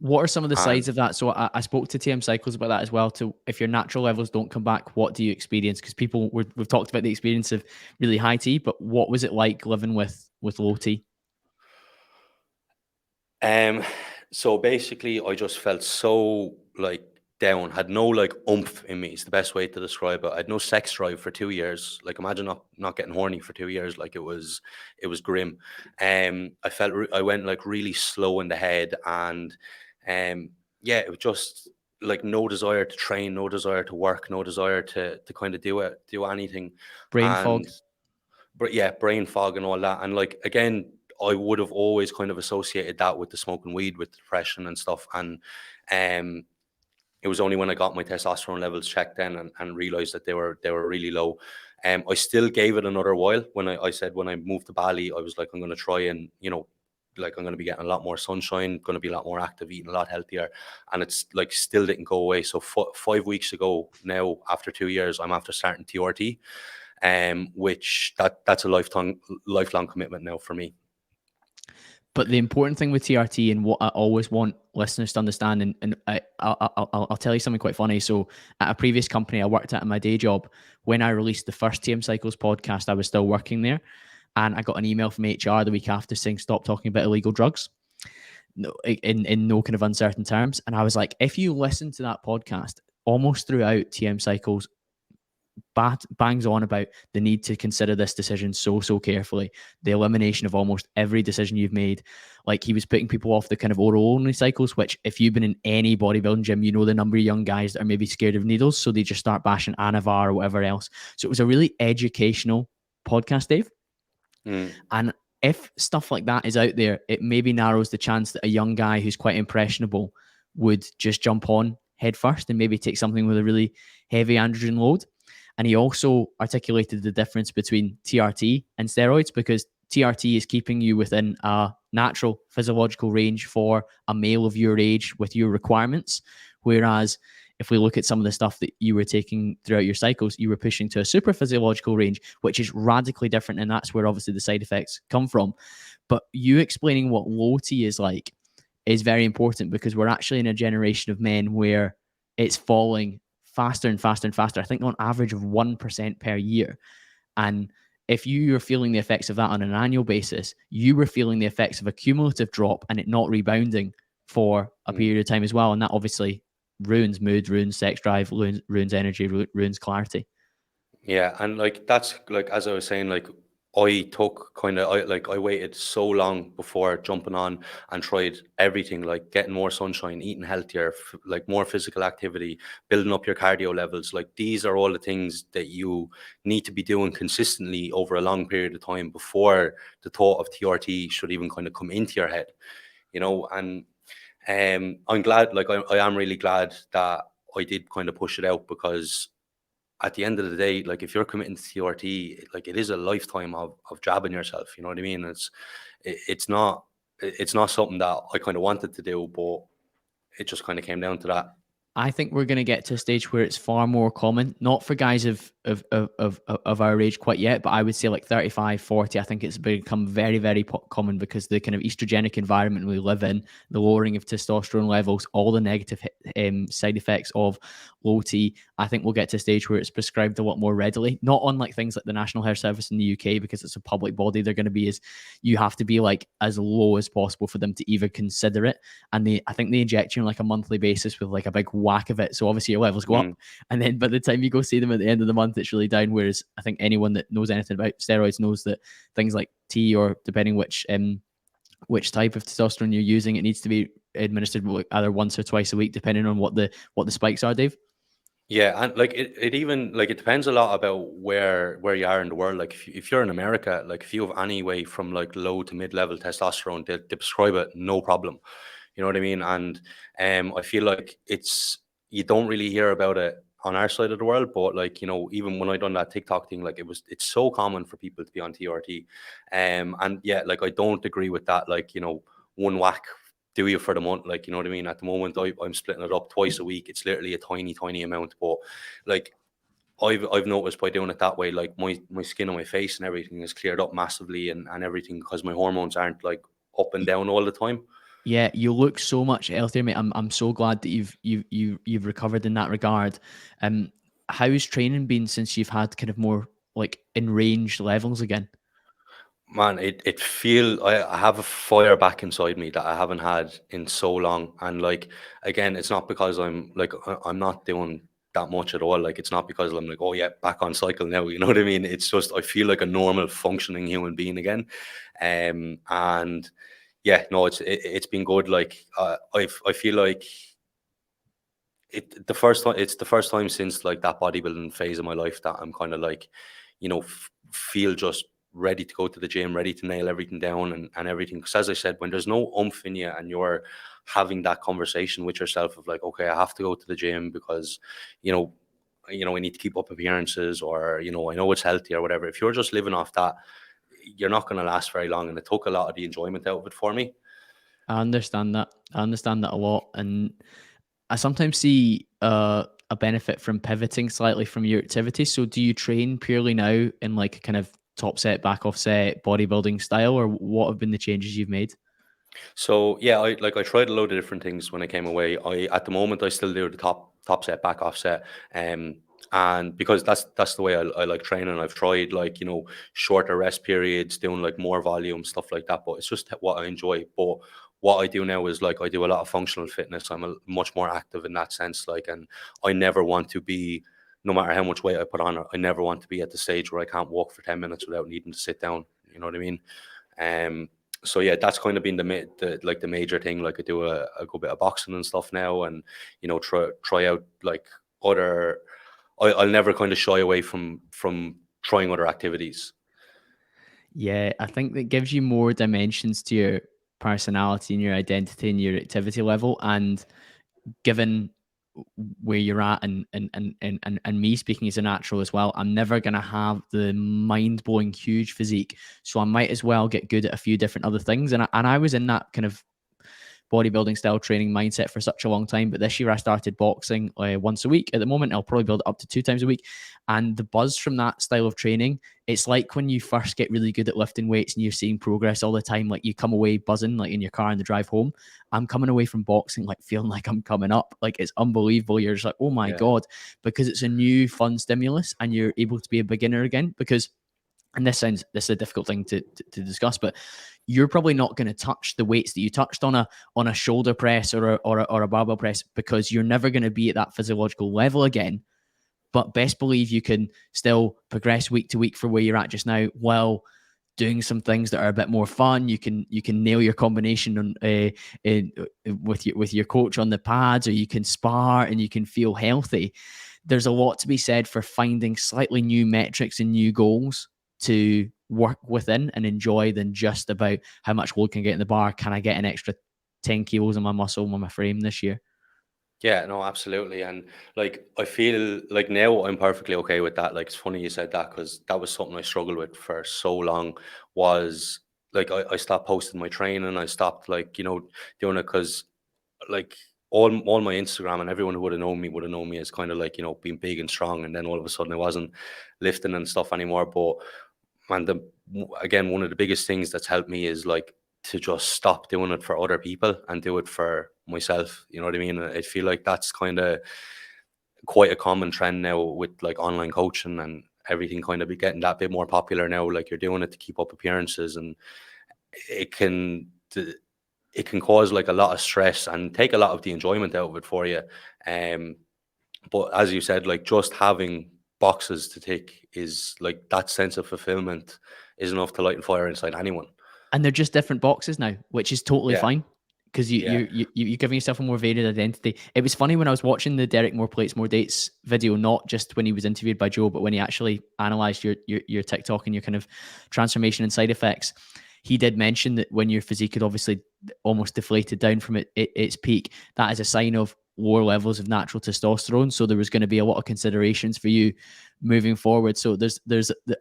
What are some of the And sides of that? So I spoke to TM Cycles about that as well. To if your natural levels don't come back, what do you experience? Because we've talked about the experience of really high T, but what was it like living with low T? So basically I just felt so like down, had no like oomph in me. It's the best way to describe it. I had no sex drive for 2 years. Like imagine not getting horny for 2 years. Like it was grim. I went like really slow in the head, and yeah, it was just like no desire to train, no desire to work, no desire to kind of do anything. Brain fog? And but yeah, brain fog and all that. And like again, I would have always kind of associated that with the smoking weed, with depression and stuff. And um, it was only when I got my testosterone levels checked then and realized that they were really low. I still gave it another while. When I said when I moved to Bali, I was like, I'm going to try and like I'm going to be getting a lot more sunshine, going to be a lot more active, eating a lot healthier, and it's like still didn't go away. So 5 weeks ago now, after 2 years, I'm after starting TRT, which that's a lifelong commitment now for me. But the important thing with TRT and what I always want listeners to understand, and I'll tell you something quite funny. So, at a previous company I worked at in my day job, when I released the first TM Cycles podcast, I was still working there, and I got an email from HR the week after saying stop talking about illegal drugs, no, in no kind of uncertain terms. And I was like, if you listen to that podcast, almost throughout TM Cycles bangs on about the need to consider this decision so carefully, the elimination of almost every decision you've made. Like he was putting people off the kind of oral only cycles, which if you've been in any bodybuilding gym, you know the number of young guys that are maybe scared of needles, so they just start bashing Anavar or whatever else. So it was a really educational podcast, Dave. And if stuff like that is out there, it maybe narrows the chance that a young guy who's quite impressionable would just jump on head first and maybe take something with a really heavy androgen load. And he also articulated the difference between TRT and steroids, because TRT is keeping you within a natural physiological range for a male of your age with your requirements. Whereas if we look at some of the stuff that you were taking throughout your cycles, you were pushing to a super physiological range, which is radically different. And that's where obviously the side effects come from. But you explaining what low T is like is very important, because we're actually in a generation of men where it's falling faster and faster and faster. I think on average of 1% per year. And if you are feeling the effects of that on an annual basis, you were feeling the effects of a cumulative drop and it not rebounding for a period of time as well. And that obviously ruins mood, ruins sex drive, ruins energy, ruins clarity. Yeah, and like that's like as I was saying, like I waited so long before jumping on and tried everything, like getting more sunshine, eating healthier, like more physical activity, building up your cardio levels. Like these are all the things that you need to be doing consistently over a long period of time before the thought of TRT should even kind of come into your head, you know. And I'm glad, like I am really glad that I did kind of push it out, because at the end of the day, like if you're committing to TRT, like it is a lifetime of jabbing yourself. You know what I mean? It's not something that I kind of wanted to do, but it just kind of came down to that. I think we're going to get to a stage where it's far more common, not for guys of our age quite yet, but I would say like 35, 40, I think it's become very, very common, because the kind of estrogenic environment we live in, the lowering of testosterone levels, all the negative side effects of low T, I think we'll get to a stage where it's prescribed a lot more readily, not unlike things like the National Health Service in the UK, because it's a public body. They're going to be you have to be like as low as possible for them to even consider it. And I think they inject you on like a monthly basis with like a big whack of it. So obviously your levels go Mm. up, and then by the time you go see them at the end of the month, it's really down. Whereas I think anyone that knows anything about steroids knows that things like T, or depending which type of testosterone you're using, it needs to be administered either once or twice a week, depending on what the spikes are, Dave. Yeah, and like it even like it depends a lot about where you are in the world. Like if you're in America, like if you have any way from like low to mid level testosterone, they prescribe it, no problem. You know what I mean? And I feel like you don't really hear about it on our side of the world, but like, you know, even when I done that TikTok thing, like it's so common for people to be on TRT. And yeah, like I don't agree with that, like, you know, one whack do you for the month, like, you know what I mean? At the moment I'm splitting it up twice a week. It's literally a tiny amount, but like I've noticed by doing it that way, like my skin on my face and everything is cleared up massively, and everything, because my hormones aren't like up and down all the time. Yeah, you look so much healthier, mate. I'm so glad that you've recovered in that regard. How's training been since you've had kind of more like in range levels again? Man, it feel I have a fire back inside me that I haven't had in so long. And like again, it's not because I'm not doing that much at all. Like it's not because I'm like, oh yeah, back on cycle now. You know what I mean? It's just I feel like a normal functioning human being again. And yeah, no, it's been good. Like I feel like it's the first time since like that bodybuilding phase of my life that I'm kind of like, you know, feel just ready to go to the gym, ready to nail everything down, and everything. Because as I said, when there's no umph in you and you're having that conversation with yourself of like, okay, I have to go to the gym because, you know, I need to keep up appearances, or, you know, I know it's healthy or whatever. If you're just living off that, you're not going to last very long. And it took a lot of the enjoyment out of it for me. I understand that. I understand that a lot, and I sometimes see a benefit from pivoting slightly from your activity. So, do you train purely now in like a kind of top set, back off set bodybuilding style, or what have been the changes you've made? So yeah, I tried a load of different things when I came away. I At the moment I still do the top set, back offset, and because that's the way I like training. I've tried, like, you know, shorter rest periods, doing like more volume stuff like that. But it's just what I enjoy. But what I do now is like I do a lot of functional fitness. I'm much more active in that sense. Like, and I never want to be. No matter how much weight I put on, I never want to be at the stage where I can't walk for 10 minutes without needing to sit down. You know what I mean? Um, so yeah, that's kind of been the major thing. Like I do a good bit of boxing and stuff now, and, you know, try out like other. I'll never kind of shy away from trying other activities. Yeah, I think that gives you more dimensions to your personality and your identity and your activity level. And given where you're at, and me speaking as a natural as well, I'm never gonna have the mind blowing huge physique. So I might as well get good at a few different other things. And I was in that kind of bodybuilding style training mindset for such a long time. But this year I started boxing once a week. At the moment, I'll probably build it up to 2 times a week. And the buzz from that style of training, it's like when you first get really good at lifting weights and you're seeing progress all the time. Like you come away buzzing, like in your car on the drive home. I'm coming away from boxing, like feeling like I'm coming up. Like it's unbelievable. You're just like, oh my Yeah, God, because it's a new fun stimulus and you're able to be a beginner again. Because and this is a difficult thing to discuss, but you're probably not going to touch the weights that you touched on a shoulder press or a barbell press, because you're never going to be at that physiological level again. But best believe you can still progress week to week for where you're at just now, while doing some things that are a bit more fun. You can nail your combination on with your coach on the pads, or you can spar and you can feel healthy. There's a lot to be said for finding slightly new metrics and new goals to work within and enjoy, than just about how much load can I get in the bar. Can I get an extra 10 kilos in my muscle on my frame this year? yeah, no, absolutely. And like I feel like now I'm perfectly okay with that. Like it's funny you said that, because that was something I struggled with for so long. Was like I stopped posting my training. I stopped, like, you know, doing it because, like, all my Instagram and everyone who would have known me as kind of like, you know, being big and strong, and then all of a sudden I wasn't lifting and stuff anymore. But man, again, one of the biggest things that's helped me is like to just stop doing it for other people and do it for myself. You know what I mean? I feel like that's kind of quite a common trend now with like online coaching and everything kind of be getting that bit more popular now. Like you're doing it to keep up appearances, and it can it can cause like a lot of stress and take a lot of the enjoyment out of it for you. Um, but as you said, like just having boxes to tick is like that sense of fulfillment is enough to light a fire inside anyone. And they're just different boxes now, which is totally Yeah, fine because yeah, you're giving yourself a more varied identity. It was funny when I was watching the Derek More Plates More Dates video, not just when he was interviewed by Joe, but when he actually analyzed your TikTok and your kind of transformation and side effects. He did mention that when your physique had obviously almost deflated down from its peak, that is a sign of lower levels of natural testosterone. So there was going to be a lot of considerations for you moving forward. So there's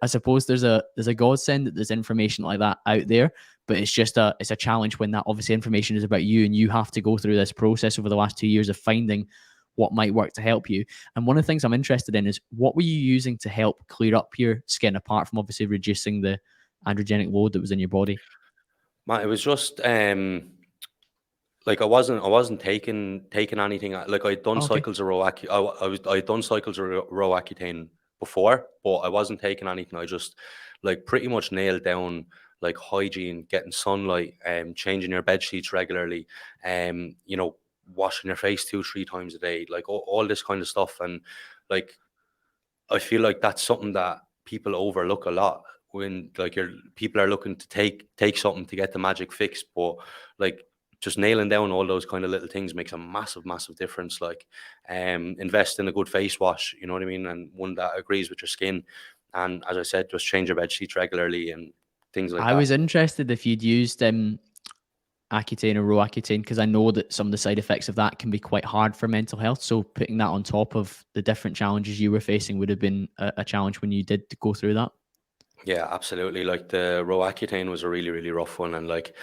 I suppose there's a godsend that there's information like that out there, but it's a challenge when that obviously information is about you and you have to go through this process over the last 2 years of finding what might work to help you. And one of the things I'm interested in is what were you using to help clear up your skin apart from obviously reducing the androgenic load that was in your body? man, it was just like I wasn't taking anything. Like I'd done Oh, okay. cycles of I'd done cycles of raw Accutane before, but I wasn't taking anything. I just like pretty much nailed down like hygiene, getting sunlight, changing your bed sheets regularly, washing your face 2 3 times a day, like all this kind of stuff. And like I feel like that's something that people overlook a lot when like people are looking to take something to get the magic fix, but like just nailing down all those kind of little things makes a massive, massive difference. Like invest in a good face wash, you know what I mean, and one that agrees with your skin. And as I said, just change your bed sheets regularly and things like I that. was interested if you'd used Accutane or Roaccutane because I know that some of the side effects of that can be quite hard for mental health. So putting that on top of the different challenges you were facing would have been a challenge when you did go through that. Yeah, absolutely. Like the Roaccutane was a really, really rough one, and like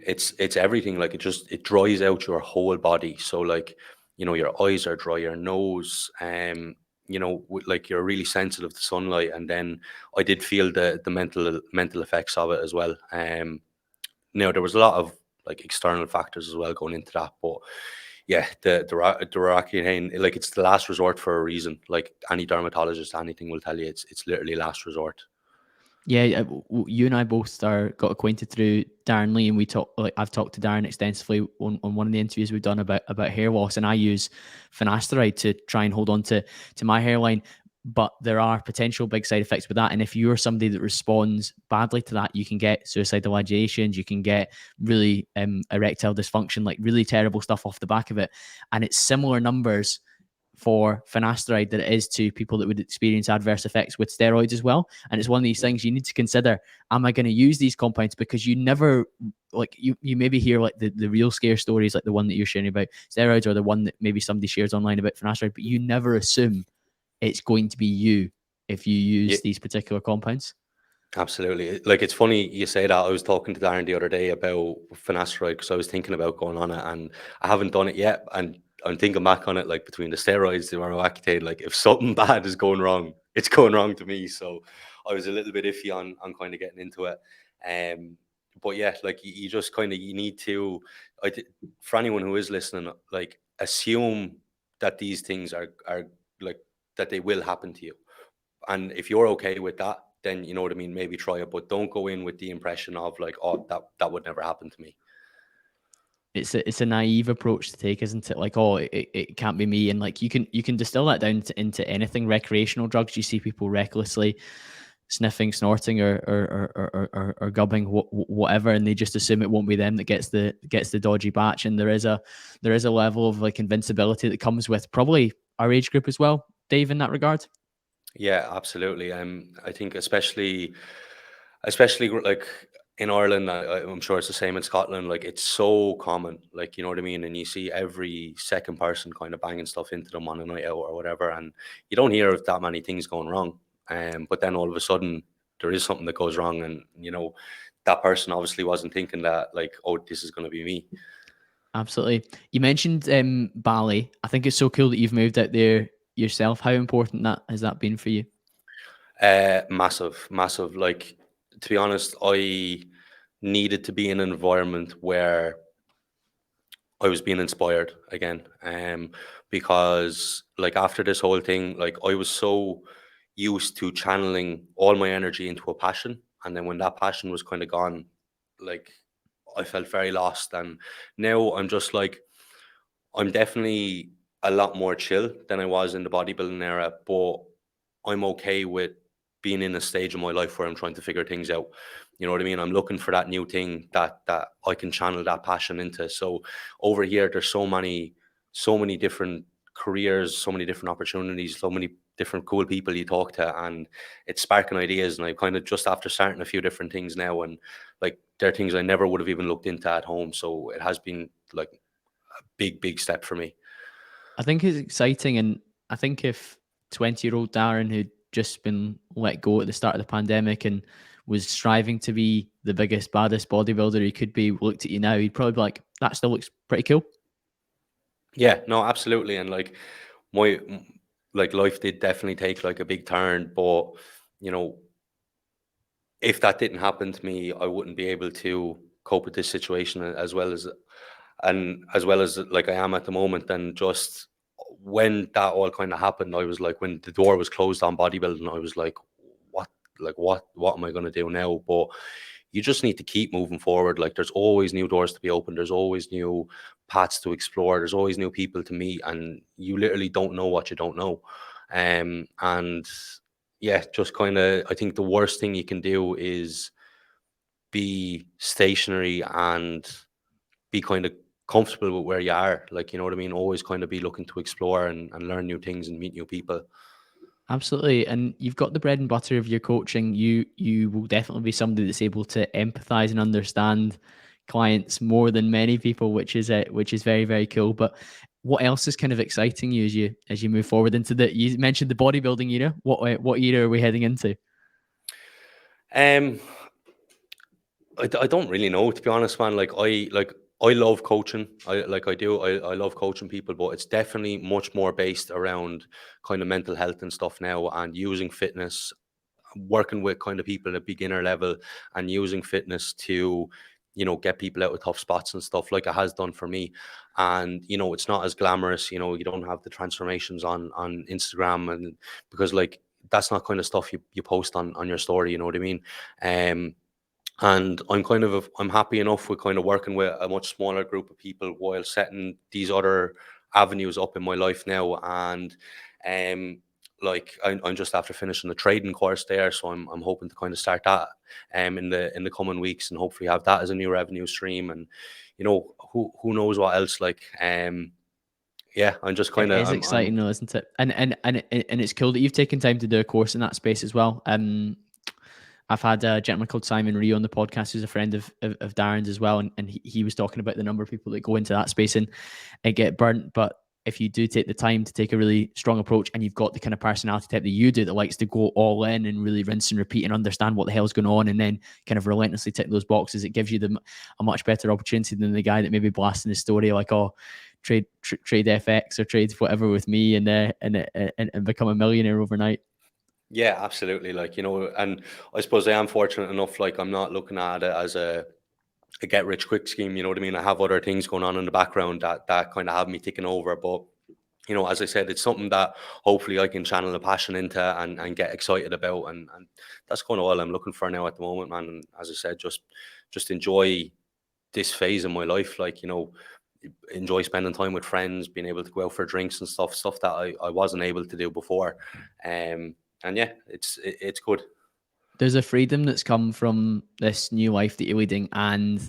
it's everything. Like it dries out your whole body. So like your eyes are dry, your nose, like you're really sensitive to sunlight. And then I did feel the mental effects of it as well. There was a lot of like external factors as well going into that, but yeah, the Roaccutane, like it's the last resort for a reason. Like any dermatologist, anything will tell you, it's literally last resort. Yeah, you and I both got acquainted through Darren Lee, and we talk. Like I've talked to Darren extensively on one of the interviews we've done about hair loss, and I use finasteride to try and hold on to my hairline. But there are potential big side effects with that, and if you're somebody that responds badly to that, you can get suicidal ideations, you can get really erectile dysfunction, like really terrible stuff off the back of it, and it's similar numbers for finasteride that it is to people that would experience adverse effects with steroids as well. And it's one of these things you need to consider. Am I going to use these compounds? Because you never, like, you maybe hear like the real scare stories, like the one that you're sharing about steroids, or the one that maybe somebody shares online about finasteride, but you never assume it's going to be you if you Yeah, use these particular compounds. absolutely. Like it's funny you say that. I was talking to Darren the other day about finasteride because I was thinking about going on it, and I haven't done it yet. And I'm thinking back on it, like between the steroids, the Accutane, like if something bad is going wrong, it's going wrong to me. So I was a little bit iffy on kind of getting into it. But yeah, like you just kind of you need to. For anyone who is listening, like assume that these things are like that they will happen to you, and if you're okay with that, then you know what I mean, maybe try it, but don't go in with the impression of like, oh, that would never happen to me. It's a naive approach to take, isn't it? Like, oh, it can't be me. And like you can distill that down into anything. Recreational drugs, you see people recklessly sniffing, snorting, or gubbing, whatever, and they just assume it won't be them that gets the dodgy batch. And there is a level of like invincibility that comes with probably our age group as well, Dave, in that regard. Yeah, absolutely. I think especially like in Ireland, I'm sure it's the same in Scotland. Like it's so common, like you know what I mean, and you see every second person kind of banging stuff into them on a night out or whatever, and you don't hear of that many things going wrong. But then all of a sudden there is something that goes wrong, and that person obviously wasn't thinking that like, oh, this is going to be me. Absolutely. You mentioned Bali. I think it's so cool that you've moved out there yourself. How important that has that been for you? Massive, massive. Like to be honest, I needed to be in an environment where I was being inspired again. Because like after this whole thing, like I was so used to channeling all my energy into a passion. And then when that passion was kind of gone, like I felt very lost. And now I'm just like, I'm definitely a lot more chill than I was in the bodybuilding era, but I'm okay with being in a stage of my life where I'm trying to figure things out. You know what I mean? I'm looking for that new thing that I can channel that passion into. So over here, there's so many different careers, so many different opportunities, so many different cool people you talk to, and it's sparking ideas. And I kind of just after starting a few different things now, and like there are things I never would have even looked into at home. So it has been like a big step for me. I think it's exciting, and I think if 20-year-old Darren who'd just been let go at the start of the pandemic and was striving to be the biggest, baddest bodybuilder he could be, looked at you now, he'd probably be like, that still looks pretty cool. Yeah, no, absolutely. And like my like life did definitely take like a big turn, but you know, if that didn't happen to me, I wouldn't be able to cope with this situation as well as like I am at the moment. And just when that all kind of happened, I was like, when the door was closed on bodybuilding, I was what, what am I going to do now? But you just need to keep moving forward. Like there's always new doors to be opened. There's always new paths to explore. There's always new people to meet, and you literally don't know what you don't know. And yeah, just kind of, I think the worst thing you can do is be stationary and be kind of comfortable with where you are. Like, you know what I mean? Always kind of be looking to explore and learn new things and meet new people. Absolutely. And you've got the bread and butter of your coaching. You will definitely be somebody that's able to empathize and understand clients more than many people, which is very, very cool. But what else is kind of exciting you as you move forward into you mentioned the bodybuilding era. What era are we heading into? Um, I don't really know, to be honest, man. I love coaching. I love coaching people, but it's definitely much more based around kind of mental health and stuff now, and using fitness, working with kind of people at a beginner level, and using fitness to, you know, get people out of tough spots and stuff like it has done for me. And you know, it's not as glamorous. You know, you don't have the transformations on Instagram, and because like that's not kind of stuff you post on your story. You know what I mean? And I'm happy enough with kind of working with a much smaller group of people while setting these other avenues up in my life now. And I'm just after finishing the trading course there, so I'm hoping to kind of start that in the coming weeks, and hopefully have that as a new revenue stream. And you know, who knows what else. Yeah, I'm just It kind of is exciting though, isn't it? And it's cool that you've taken time to do a course in that space as well. I've had a gentleman called Simon Rio on the podcast who's a friend of Darren's as well. And he was talking about the number of people that go into that space and get burnt. But if you do take the time to take a really strong approach, and you've got the kind of personality type that you do that likes to go all in and really rinse and repeat and understand what the hell's going on, and then kind of relentlessly tick those boxes, it gives you a much better opportunity than the guy that maybe blasting his story like, oh, trade FX or trade whatever with me and become a millionaire overnight. Yeah, absolutely. Like, you know, and I suppose I am fortunate enough, like I'm not looking at it as a get rich quick scheme, you know what I mean? I have other things going on in the background that kind of have me ticking over. But, you know, as I said, it's something that hopefully I can channel a passion into and get excited about. And that's kind of all I'm looking for now at the moment, man. And as I said, just enjoy this phase in my life. Like, you know, enjoy spending time with friends, being able to go out for drinks and stuff that I wasn't able to do before. And yeah, it's good. There's a freedom that's come from this new life that you're leading, and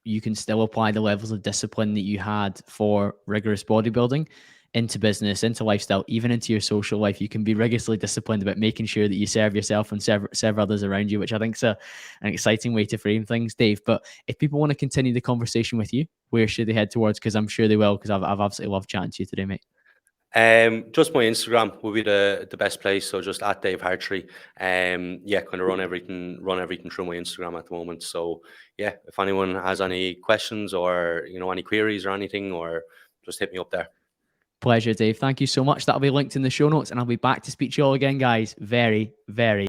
you can still apply the levels of discipline that you had for rigorous bodybuilding into business, into lifestyle, even into your social life. You can be rigorously disciplined about making sure that you serve yourself and serve others around you, which I think is an exciting way to frame things, Dave. But if people want to continue the conversation with you, where should they head towards? Because I'm sure they will, because I've absolutely loved chatting to you today, mate. Just my Instagram will be the best place. So just at Dave Hartrey. Yeah, kind of run everything through my Instagram at the moment. So yeah, if anyone has any questions or, you know, any queries or anything, or just hit me up there. Pleasure, Dave. Thank you so much. That'll be linked in the show notes, and I'll be back to speak to you all again, guys, very, very